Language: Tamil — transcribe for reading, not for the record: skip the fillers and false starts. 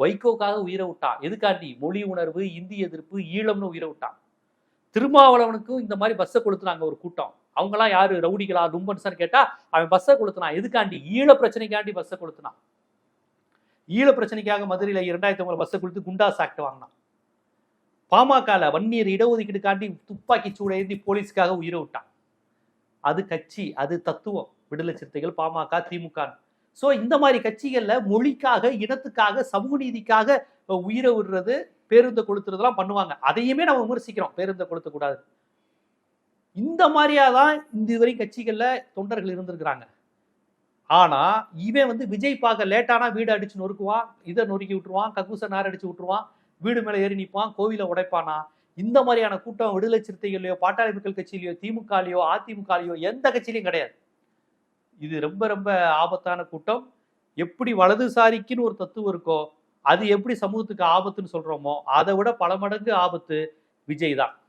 வைகோக்காக உயிரை விட்டான். எதுக்காண்டி? மொழி உணர்வு, இந்தி எதிர்ப்பு, ஈழம்னு உயிரை விட்டான். திருமாவளவனுக்கும் இந்த மாதிரி பஸ்ஸை கொளுத்துனாங்க ஒரு கூட்டம். அவங்கலாம் யாரு? ரவுடிகளா, லும்பன்ஸான்னு கேட்டா அவன் பஸ்ஸை கொளுத்துனான். எதுக்காண்டி? ஈழ பிரச்சனைக்காண்டி பஸ்ஸை கொளுத்துனான். ஈழ பிரச்சனைக்காக மதுரையில் 2009 பஸ்ஸை கொளுத்து குண்டாஸ் ஆக்ட் வாங்கினான். பாமகல வன்னியர் இடஒதுக்கீடுக்காண்டி துப்பாக்கி சூட ஏந்தி போலீஸுக்காக உயிரை விட்டான். அது கட்சி, அது தத்துவம். விடுதலை சிறுத்தைகள், பாமக, திமுக. சோ இந்த மாதிரி கட்சிகள்ல மொழிக்காக, இனத்துக்காக, சமூக நீதிக்காக உயிரை விடுறது, பேருந்தை கொளுத்துறதெல்லாம் பண்ணுவாங்க. அதையுமே நம்ம விமர்சிக்கிறோம், பேருந்தை கொளுத்தக்கூடாது. இந்த மாதிரியாதான் இதுவரை கட்சிகள்ல தொண்டர்கள் இருந்திருக்கிறாங்க. ஆனா இவன் விஜய் பார்க்க லேட்டானா வீடு அடிச்சு நொறுக்குவான், இதை நொறுக்கி விட்டுருவான், கக்கூச நார் அடிச்சு விட்டுருவான், வீடு மேல ஏறி நிற்பான், கோவிலை உடைப்பானா. இந்த மாதிரியான கூட்டம் விடுதலை சிறுத்தைகளையோ, பாட்டாளி மக்கள் கட்சியிலையோ, திமுகலையோ, அதிமுகலையோ எந்த கட்சியிலையும் கிடையாது. இது ரொம்ப ரொம்ப ஆபத்தான கூட்டம். எப்படி வலதுசாரிக்குன்னு ஒரு தத்துவம் இருக்கோ, அது எப்படி சமூகத்துக்கு ஆபத்துன்னு சொல்றோமோ, அதை விட பல மடங்கு ஆபத்து விஜய் தான்.